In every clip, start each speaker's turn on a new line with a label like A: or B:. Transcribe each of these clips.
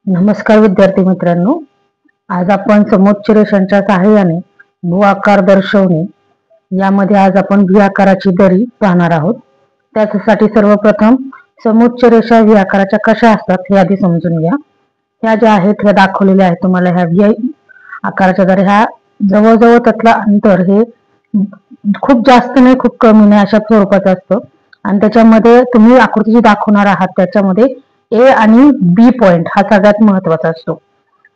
A: नमस्कार विद्यार्थी मित्रांनो, आज आपण समोच्च रेषांच्या सहाय्याने भू आकार दर्शवणे यामध्ये आज आपण व्ही आकाराची दरी पाहणार आहोत. त्यासाठी सर्वप्रथम समोच्च रेषा व्ही आकाराच्या कशा असतात हे आधी समजून घ्या. ह्या ज्या आहेत ह्या दाखवलेल्या आहेत तुम्हाला. ह्या व्ही आकाराच्या दरी ह्या जवळजवळ त्यातलं अंतर हे खूप जास्त नाही खूप कमी नाही अशा स्वरूपाचं असतं आणि त्याच्यामध्ये तुम्ही आकृती जी दाखवणार आहात त्याच्यामध्ये ए आणि बी पॉइंट हा सगळ्यात महत्वाचा असतो.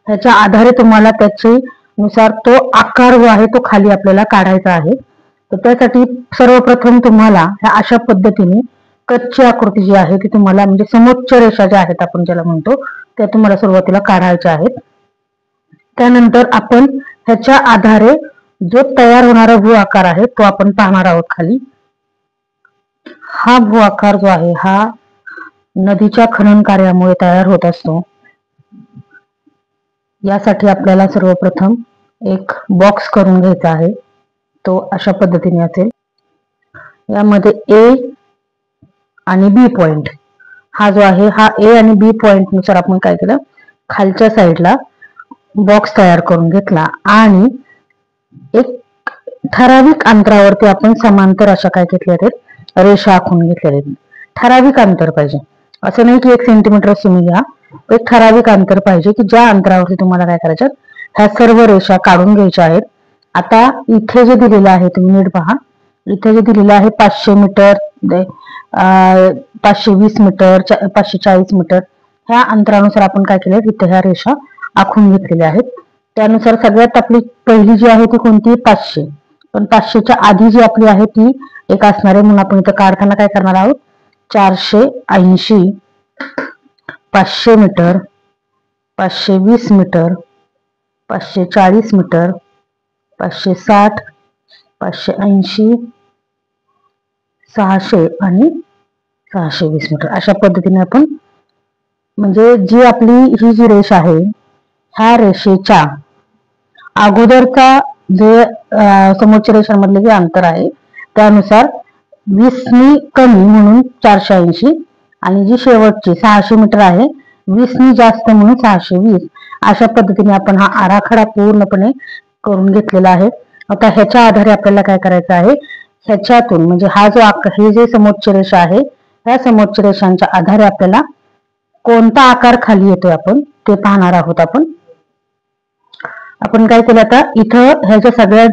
A: त्याच्या आधारे तुम्हाला त्याचे नुसार तो आकार जो आहे तो खाली आपल्याला काढायचा आहे. तर त्यासाठी सर्वप्रथम तुम्हाला ह्या अशा पद्धतीने कच्ची आकृती जी आहे ती तुम्हाला म्हणजे समोच्च रेषा ज्या आहेत आपण ज्याला म्हणतो त्या तुम्हाला सुरुवातीला काढायच्या आहेत. त्यानंतर आपण ह्याच्या आधारे जो तयार होणारा भू आकार आहे तो आपण पाहणार आहोत. खाली हा भू आकार जो आहे हा नदीच्या खनन कार्यामुळे तयार होत असतो. यासाठी आपल्याला सर्वप्रथम एक बॉक्स करून घ्यायचा आहे. तो अशा पद्धतीने असेल. यामध्ये ए आणि बी पॉइंट हा जो आहे हा ए आणि बी पॉइंट नुसार आपण काय केलं, खालच्या साईडला बॉक्स तयार करून घेतला आणि एक ठराविक अंतरावरती आपण समांतर अशा काय घेतल्या आहेत रेषा आखून घेतलेल्या आहेत. ठराविक अंतर पाहिजे, असं नाही की 1 सेंटीमीटर तुम्ही घ्या. एक ठराविक अंतर पाहिजे की ज्या अंतरावरती तुम्हाला काय करायचं ह्या सर्व रेषा काढून घ्यायच्या आहेत. आता इथे जे दिलेलं आहे तुम्ही नीट पहा. इथे जे दिलेलं आहे 500 मीटर 520 मीटर 540 मीटर ह्या अंतरानुसार आपण काय केलं इथे ह्या रेषा आखून घेतलेल्या आहेत. त्यानुसार सगळ्यात आपली पहिली जी आहे ती कोणती 500, पण 500च्या आधी जी आपली आहे ती एक असणार आहे म्हणून आपण इथं काढताना काय करणार आहोत 480 500 मीटर 520 मीटर 540 मीटर 560 580 600 आणि 620 मीटर अशा पद्धतीने आपण म्हणजे जी आपली ही जी रेषा आहे ह्या रेषेच्या अगोदरचा जे समोच्च रेषांमधले जे अंतर आहे त्यानुसार 20 नी कमी म्हणून 480 आणि जी शेवटची 600 मीटर आहे 20 नी जास्त म्हणून 620 अशा पद्धतीने आपण हा आराखडा पूर्णपणे करून घेतलेला आहे. आता ह्याच्या आधारे आपल्याला काय करायचं आहे, ह्याच्यातून म्हणजे हा जो हे जे समोच्च रेषा आहे ह्या समोच्च रेषांच्या आधारे आपल्याला कोणता आकार खाली येतोय आपण ते पाहणार आहोत. आपण काय केलं आता इथं ह्याच्या सगळ्या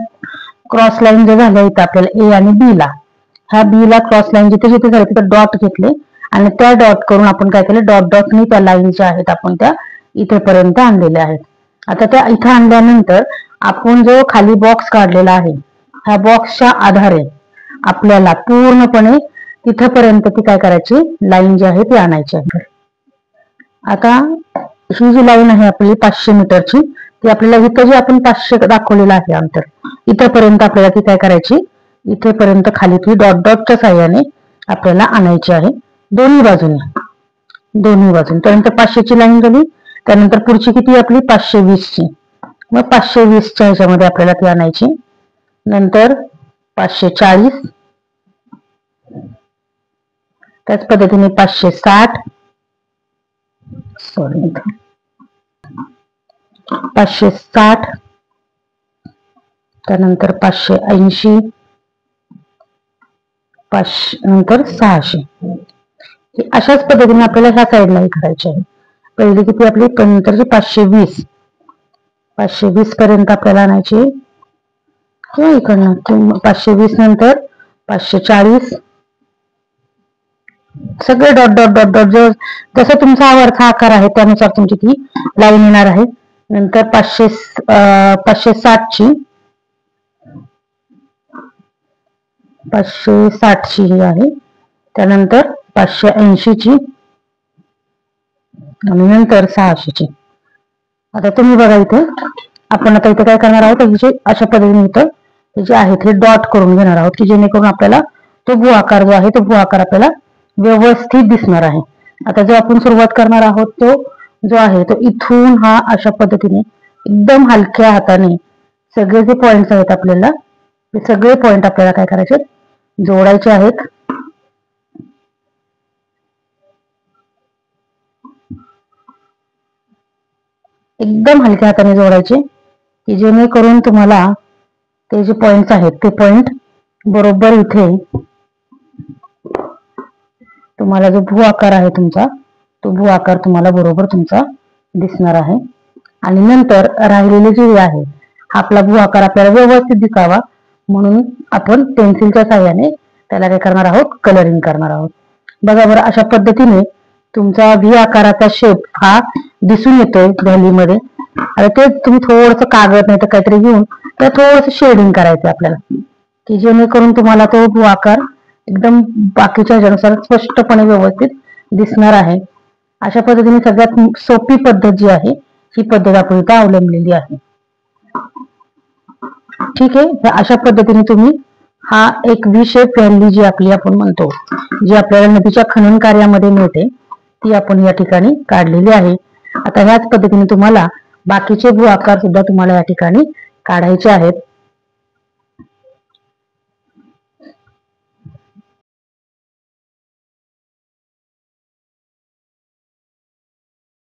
A: क्रॉस लाईन जे झाल्या इथं आपल्याला ए आणि बी ला ह्या बी ला क्रॉस लाईन जिथे जिथे झाले तिथे डॉट घेतले आणि त्या डॉट करून आपण काय केलं डॉट डॉटनी त्या लाईन ज्या आहेत आपण त्या इथेपर्यंत आणलेल्या आहेत. आता त्या इथं आणल्यानंतर आपण जो खाली बॉक्स काढलेला आहे ह्या बॉक्सच्या आधारे आपल्याला पूर्णपणे तिथपर्यंत ती काय करायची लाईन जी आहे ती आणायची आहे. आता ही जी लाईन आहे आपली 500 मीटरची ती आपल्याला इथं जे आपण 500 दाखवलेलं आहे अंतर इथपर्यंत आपल्याला ती काय करायची इथेपर्यंत खाली ती डॉट डॉटच्या साह्याने आपल्याला आणायची आहे दोन्ही बाजून. त्यानंतर 500 ची लाईन झाली. त्यानंतर पुढची किती आपली 520 ची, मग 520 च्या ह्याच्यामध्ये आपल्याला ती आणायची. नंतर 540 त्याच पद्धतीने 560 त्यानंतर 580 नंतर 600 अशाच पद्धतीने आपल्याला ह्या साईडलाही करायची आहे. पहिली किती आपली नंतरची 520 पर्यंत आपल्याला आणायची किंवा इकडनं 520 नंतर 540 सगळे डॉट डॉट डॉट डॉट जसं तुमचा आवडता आकार आहे त्यानुसार तुमची ती लाईन येणार आहे. नंतर 560 ची ही आहे. त्यानंतर 580 ची आणि नंतर 600 ची. आता तुम्ही बघा इथे आपण आता इथे काय करणार आहोत हे अशा पद्धतीने इथं हे जे आहेत हे डॉट करून घेणार आहोत की जेणेकरून आपल्याला तो भू आकार जो आहे तो भू आकार आपल्याला व्यवस्थित दिसणार आहे. आता जो आपण सुरुवात करणार आहोत तो जो आहे तो इथून हा अशा पद्धतीने एकदम हलक्या हाताने सगळे जे पॉइंट्स आहेत आपल्याला ते सगळे पॉइंट आपल्याला काय करायचे जोडायचे आहेत. एकदम हलक्या हाताने जोडायचे, की जेणेकरून तुम्हाला ते जे पॉइंट्स आहेत ते पॉइंट बरोबर इथे तुम्हाला जो भू आकार आहे तुमचा, तो भू आकार तुम्हाला बरोबर तुमचा दिसणार आहे. आणि नंतर राहिलेले जे आहे, आपला भू आकार आपल्याला व्यवस्थित दिसावा म्हणून आपण पेन्सिलच्या साहाय्याने त्याला काय करणार आहोत, कलरिंग करणार आहोत. बघा बरं, अशा पद्धतीने तुमचा व्ही आकाराचा शेप हा दिसून येतोय व्हॅलीमध्ये. आता तेच तुम्ही थोडस कागद नाही तर काहीतरी घेऊन तर थोडस शेडिंग करायचं आपल्याला, की जेणेकरून तुम्हाला तो भू आकार एकदम बाकीच्या ह्याच्यानुसार स्पष्टपणे व्यवस्थित दिसणार आहे. अशा पद्धतीने सगळ्यात सोपी पद्धत जी आहे ही पद्धत आपण इथं अवलंबलेली आहे. ठीक आहे, अशा पद्धतीने तुम्ही हा एक व्ही शेप व्हॅली जी आपली आपण म्हणतो, जी आपल्याला नदीच्या खनन कार्यामध्ये मिळते, ती आपण या ठिकाणी काढलेली आहे. आता ह्याच पद्धतीने तुम्हाला बाकीचे भू आकार सुद्धा तुम्हाला या ठिकाणी काढायचे आहेत.